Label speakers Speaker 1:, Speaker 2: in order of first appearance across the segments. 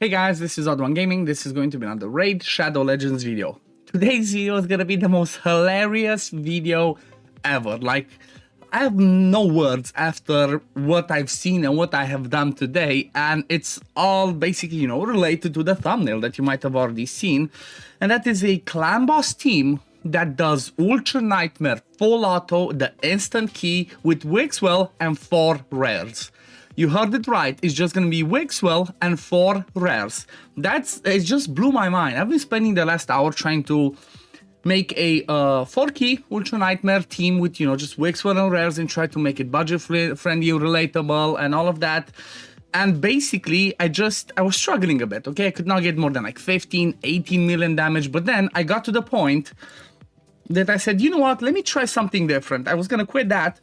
Speaker 1: Hey guys, this is OddOneGaming. This is going to be another Raid Shadow Legends video. Today's video is gonna be the most hilarious video ever. Like, I have no words after what I've seen and what I have done today, and it's all basically, related to the thumbnail that you might have already seen. And that is a clan boss team that does Ultra Nightmare full auto, the instant key with Wixwell and 4 rares. You heard it right, it's just gonna be Wixwell and 4 rares. It just blew my mind. I've been spending the last hour trying to make a 4-key Ultra Nightmare team with, just Wixwell and rares and try to make it budget friendly, relatable and all of that. And basically, I was struggling a bit, okay? I could not get more than like 15, 18 million damage, but then I got to the point that I said, you know what, let me try something different. I was gonna quit that.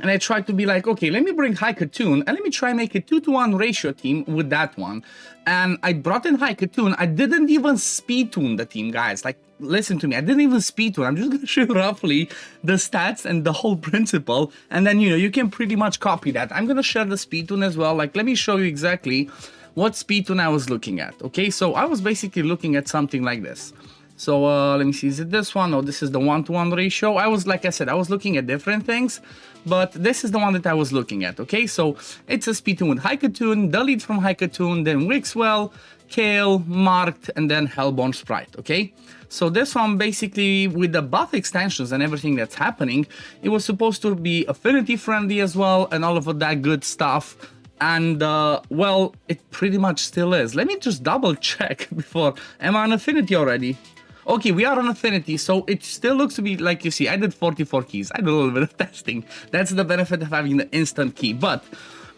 Speaker 1: And I tried to be like, okay, let me bring High Cartoon and let me try make a 2-to-1 ratio team with that one. And I brought in High Cartoon. I didn't even speed tune the team, guys. Like, listen to me. I didn't even speed tune. I'm just going to show you roughly the stats and the whole principle. And then, you can pretty much copy that. I'm going to share the speed tune as well. Like, let me show you exactly what speed tune I was looking at. Okay, so I was basically looking at something like this. So let me see, is it this one? Oh, this is the 1-to-1 ratio. Like I said, I was looking at different things, but this is the one that I was looking at, okay? So it's a speed tune with High Cartoon, the lead from High Cartoon, then Wixwell, Kale, Marked, and then Hellborn Sprite, okay? So this one basically with the buff extensions and everything that's happening, it was supposed to be affinity friendly as well and all of that good stuff. And well, it pretty much still is. Let me just double check before. Am I on affinity already? Okay, we are on affinity, so it still looks to be, like you see, I did 44 keys. I did a little bit of testing. That's the benefit of having the instant key. But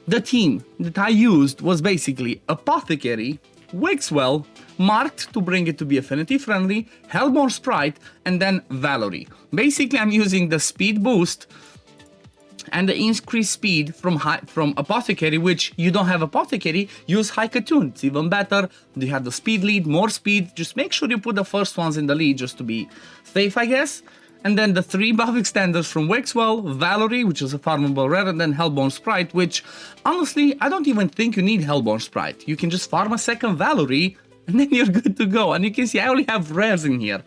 Speaker 1: the team that I used was basically Apothecary, Wixwell, Marked to bring it to be affinity friendly, Hellborn Sprite, and then Valerie. Basically, I'm using the speed boost and the increased speed from Apothecary, which you don't have Apothecary, use High Cartoon. It's even better. You have the speed lead, more speed. Just make sure you put the first ones in the lead just to be safe, I guess. And then the 3 buff extenders from Wixwell, Valerie, which is a farmable rare, and then Hellborn Sprite, which honestly, I don't even think you need Hellborn Sprite. You can just farm a second Valerie, and then you're good to go. And you can see I only have rares in here.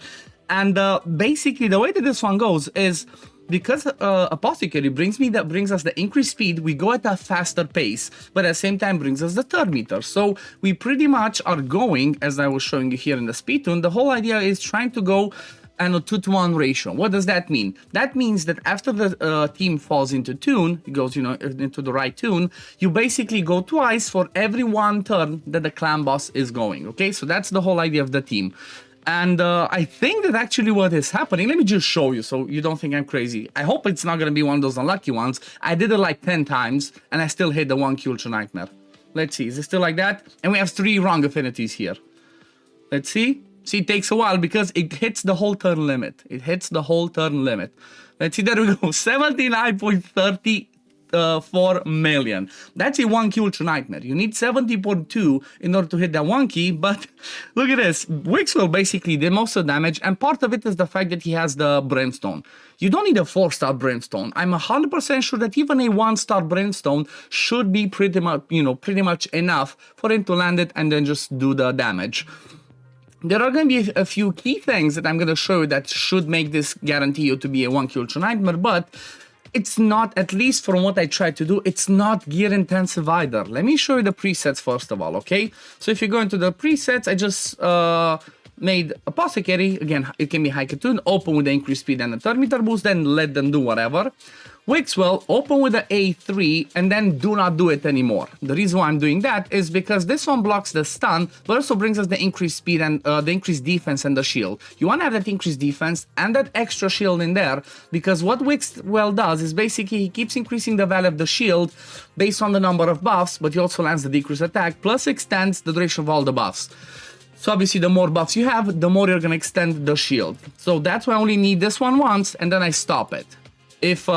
Speaker 1: And basically, the way that this one goes is, because Apothecary brings us the increased speed, we go at a faster pace, but at the same time brings us the turn meter. So we pretty much are going, as I was showing you here in the speed tune, the whole idea is trying to go on a 2-to-1 ratio. What does that mean? That means that after the team falls into tune, it goes, into the right tune, you basically go twice for every 1 turn that the clan boss is going, okay? So that's the whole idea of the team. And I think that actually what is happening, let me just show you so you don't think I'm crazy. I hope it's not going to be one of those unlucky ones. I did it like 10 times and I still hit the 1-key Ultra Nightmare. Let's see, is it still like that? And we have 3 wrong affinities here. Let's see. See, it takes a while because it hits the whole turn limit. It hits the whole turn limit. Let's see, there we go, 79.34 million. That's a 1-key Ultra Nightmare. You need 70.2 in order to hit that 1-key, but look at this. Wixwell basically did most of the damage, and part of it is the fact that he has the Brimstone. You don't need a 4-star Brimstone. I'm 100% sure that even a 1-star Brimstone should be pretty much enough for him to land it and then just do the damage. There are going to be a few key things that I'm going to show you that should make this guarantee you to be a 1-key Ultra Nightmare, but it's not, at least from what I tried to do, it's not gear intensive either. Let me show you the presets first of all, okay? So if you go into the presets, I just made Apothecary. Again, it can be High Cartoon, open with the increased speed and the turn meter boost, then let them do whatever. Wixwell, open with the A3, and then do not do it anymore. The reason why I'm doing that is because this one blocks the stun, but also brings us the increased speed and the increased defense and the shield. You want to have that increased defense and that extra shield in there, because what Wixwell does is basically he keeps increasing the value of the shield based on the number of buffs, but he also lands the decreased attack, plus extends the duration of all the buffs. So obviously the more buffs you have, the more you're going to extend the shield. So that's why I only need this one once, and then I stop it. If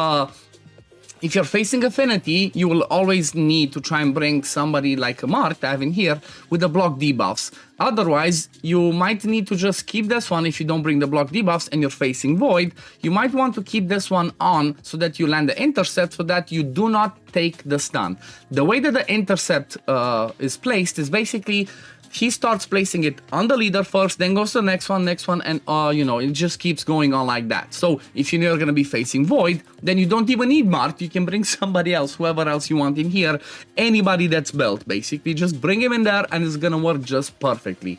Speaker 1: If you're facing Affinity, you will always need to try and bring somebody like a Mark I have in here with the block debuffs. Otherwise, you might need to just keep this one if you don't bring the block debuffs and you're facing Void. You might want to keep this one on so that you land the intercept so that you do not take the stun. The way that the intercept is placed is basically he starts placing it on the leader first, then goes to the next one, and you know, it just keeps going on like that. So if you're going to be facing Void, then you don't even need Mark. You can bring somebody else, whoever else you want in here, anybody that's built, basically. Just bring him in there and it's going to work just perfectly.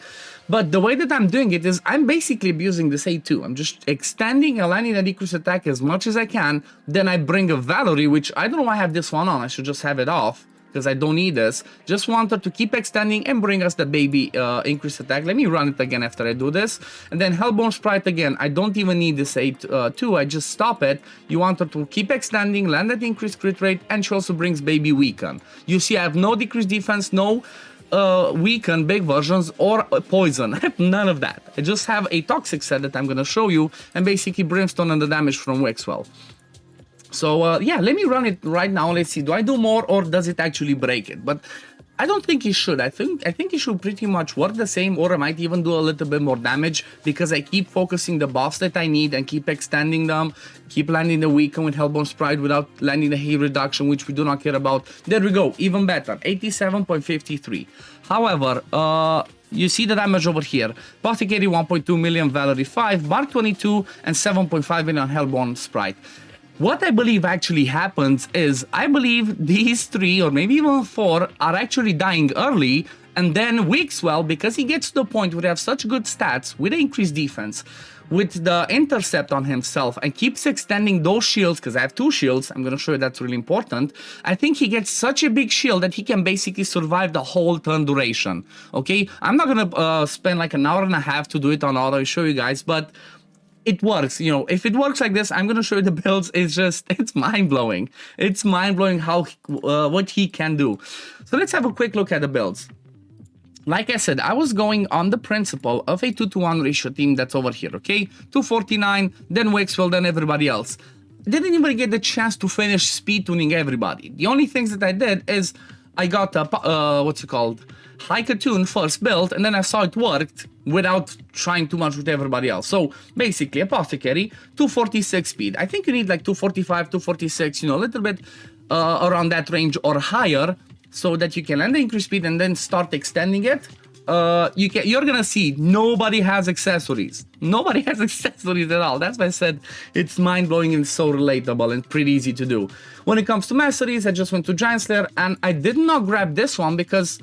Speaker 1: But the way that I'm doing it is I'm basically abusing this A2. I'm just extending and landing a decrease attack as much as I can. Then I bring a Valerie, which I don't know why I have this one on. I should just have it off, because I don't need this. Just want her to keep extending and bring us the baby increase attack. Let me run it again after I do this. And then Hellborn Sprite again. I don't even need this 8-2. I just stop it. You want her to keep extending, land at increased crit rate, and she also brings baby weaken. You see I have no decreased defense, no weaken big versions or poison. I have none of that. I just have a toxic set that I'm going to show you, and basically Brimstone and the damage from Wixwell. So yeah, let me run it right now. Let's see, do I do more or does it actually break it? But I don't think it should. I think it should pretty much work the same, or I might even do a little bit more damage because I keep focusing the buffs that I need and keep extending them, keep landing the weaken with Hellborn Sprite without landing the heat reduction, which we do not care about. There we go, even better, 87.53. However, you see the damage over here. Apothecary 1.2 million, Valerie 5, Mark 22, and 7.5 million Hellborn Sprite. What I believe actually happens is, I believe these 3 or maybe even 4 are actually dying early, and then Wixwell, because he gets to the point where he has such good stats with increased defense, with the intercept on himself, and keeps extending those shields, because I have 2 shields, I'm going to show you that's really important. I think he gets such a big shield that he can basically survive the whole turn duration, okay? I'm not going to spend like an hour and a half to do it on auto, I'll show you guys, but it works. You know, if it works like this, I'm going to show you the builds. It's mind-blowing. It's mind-blowing how what he can do. So let's have a quick look at the builds. Like I said, I was going on the principle of a 2-to-1 ratio team that's over here, okay? 249, then Wixwell, then everybody else. Didn't even get the chance to finish speed tuning everybody. The only things that I did is I got a, what's it called? Hike-a-tune first build, and then I saw it worked without trying too much with everybody else. So basically, Apothecary, 246 speed. I think you need like 245, 246, you know, a little bit around that range or higher, so that you can land the increased speed and then start extending it. You're gonna see nobody has accessories. Nobody has accessories at all. That's why I said it's mind-blowing and so relatable and pretty easy to do. When it comes to masteries, I just went to Giant Slayer, and I did not grab this one because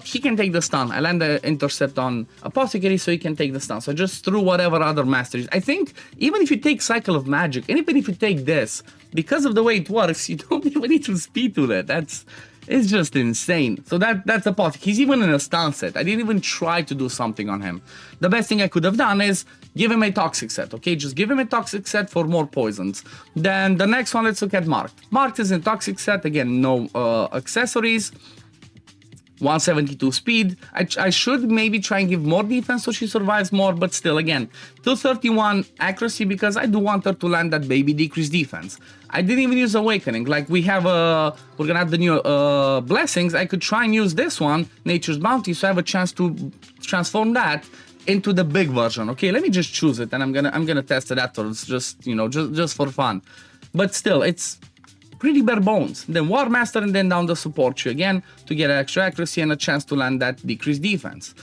Speaker 1: he can take the stun. I land the intercept on Apothecary, so he can take the stun. So I just threw whatever other masteries. I think even if you take Cycle of Magic, and even if you take this, because of the way it works, you don't even need to speed to that. It's just insane. So that's Apothecary. He's even in a stun set. I didn't even try to do something on him. The best thing I could have done is give him a toxic set, okay? Just give him a toxic set for more poisons. Then the next one, let's look at Marked. Marked is in toxic set. Again, no accessories. 172 speed. I should maybe try and give more defense so she survives more, but still, again, 231 accuracy because I do want her to land that baby decreased defense. I didn't even use Awakening. Like, we're gonna have the new blessings. I could try and use this one, Nature's Bounty, so I have a chance to transform that into the big version. Okay, let me just choose it, and I'm gonna test it afterwards, just, you know, just for fun. But still, it's pretty bare bones. Then War Master, and then down the support tree again to get extra accuracy and a chance to land that decreased defense.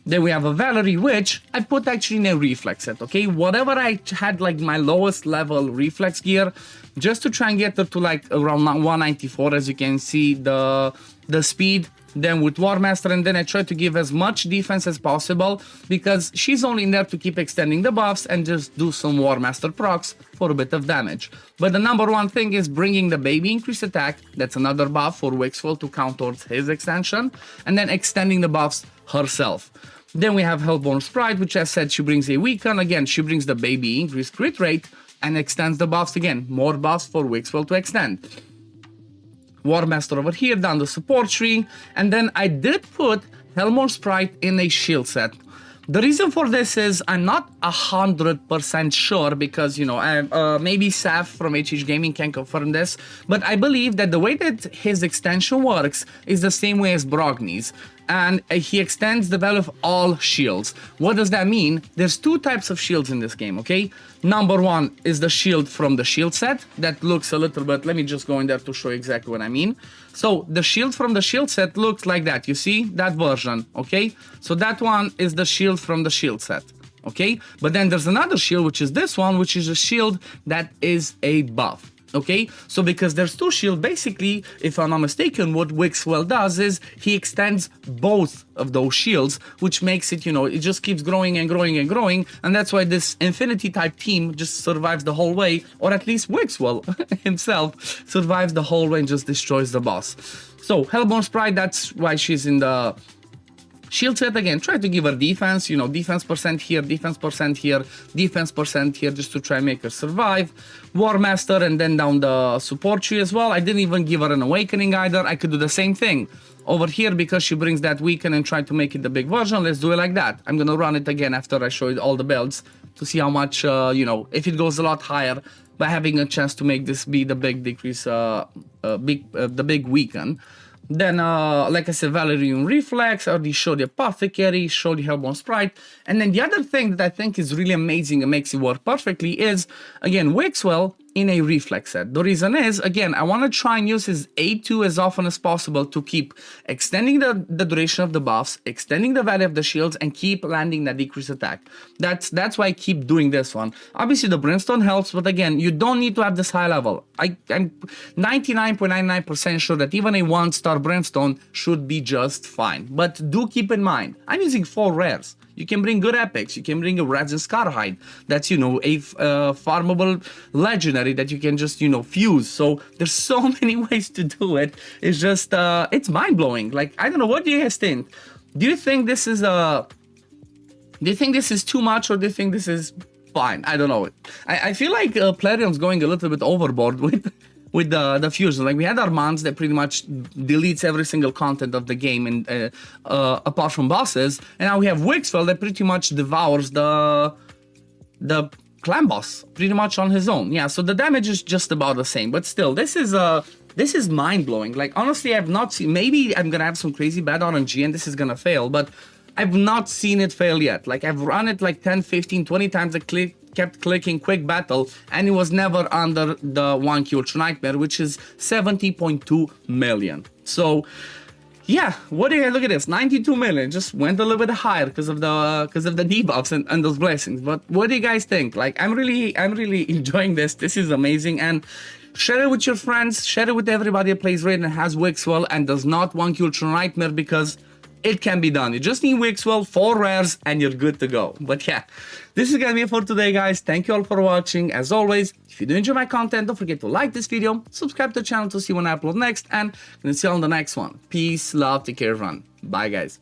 Speaker 1: Then we have a Valerie, which I put actually in a reflex set, okay? Whatever I had like my lowest level reflex gear, just to try and get her to like around 194, as you can see, the speed. Then with War Master, and then I try to give as much defense as possible because she's only in there to keep extending the buffs and just do some War Master procs for a bit of damage. But the number one thing is bringing the baby increase attack. That's another buff for Wixwell to count towards his extension, and then extending the buffs herself. Then we have Hellborn Sprite, which I said she brings a weaken. Again, she brings the baby increased crit rate and extends the buffs again. More buffs for Wixwell to extend. War Master over here down the support tree, and then I did put Hellborn Sprite in a shield set. The reason for this is I'm not 100% sure because, you know, maybe Saf from OddOneGaming can confirm this, but I believe that the way that his extension works is the same way as Brogni's, and he extends the value of all shields. What does that mean? There's two types of shields in this game, okay? Number one is the shield from the shield set that looks a little bit, let me just go in there to show you exactly what I mean. So the shield from the shield set looks like that, you see that version, okay? So that one is the shield from the shield set, okay? But then there's another shield, which is this one, which is a shield that is a buff. Okay, so because there's two shields, basically, if I'm not mistaken, what Wixwell does is he extends both of those shields, which makes it, you know, it just keeps growing and growing and growing, and that's why this Infinity type team just survives the whole way, or at least Wixwell himself survives the whole way and just destroys the boss. So Hellborn Sprite, that's why she's in the shield set again. Try to give her defense, you know, defense percent here, defense percent here, defense percent here, just to try and make her survive. War Master, and then down the support tree as well. I didn't even give her an awakening either. I could do the same thing over here because she brings that weaken and try to make it the big version. Let's do it like that. I'm gonna run it again after I show you all the builds to see how much, you know, if it goes a lot higher by having a chance to make this be the big decrease, the big weaken. Then, like I said, Valerian Reflex, I already showed you Apothecary, showed you Hellborn Sprite. And then the other thing that I think is really amazing and makes it work perfectly is, again, Wixwell in a Reflex set. The reason is, again, I want to try and use his A2 as often as possible to keep extending the duration of the buffs, extending the value of the shields, and keep landing that decreased attack. That's why I keep doing this one. Obviously, the Brimstone helps, but again, you don't need to have this high level. I'm 99.99% sure that even a 1-star Brimstone should be just fine. But do keep in mind, I'm using 4 rares. You can bring good epics, you can bring a Reds and Scarhide. That's, you know, a farmable legendary that you can just, you know, fuse. So there's so many ways to do it. It's just, it's mind-blowing. Like, I don't know, what do you guys think? Do you think this is too much, or do you think this is fine? I don't know. I feel like Plarium's going a little bit overboard with the fusion. Like, we had Armand's that pretty much deletes every single content of the game, and apart from bosses, and now we have Wixwell that pretty much devours the clan boss pretty much on his own. Yeah, so the damage is just about the same, but still, this is mind-blowing. Like, honestly, I've not seen, maybe I'm gonna have some crazy bad RNG and this is gonna fail, but I've not seen it fail yet. Like, I've run it like 10, 15, 20 times, kept clicking quick battle, and it was never under the 1Q Ultra Nightmare, which is 70.2 million. So yeah, what do you guys, look at this, 92 million, just went a little bit higher because of the debuffs and those blessings. But what do you guys think? Like, I'm really enjoying this. This is amazing, and share it with your friends, share it with everybody that plays Raid and has Wixwell and does not 1Q Ultra Nightmare, because it can be done. You just need Wixwell, 4 rares, and you're good to go. But yeah, this is gonna be it for today, guys. Thank you all for watching. As always, if you do enjoy my content, don't forget to like this video, subscribe to the channel to see when I upload next, and I'm gonna see you on the next one. Peace, love, take care, everyone. Bye, guys.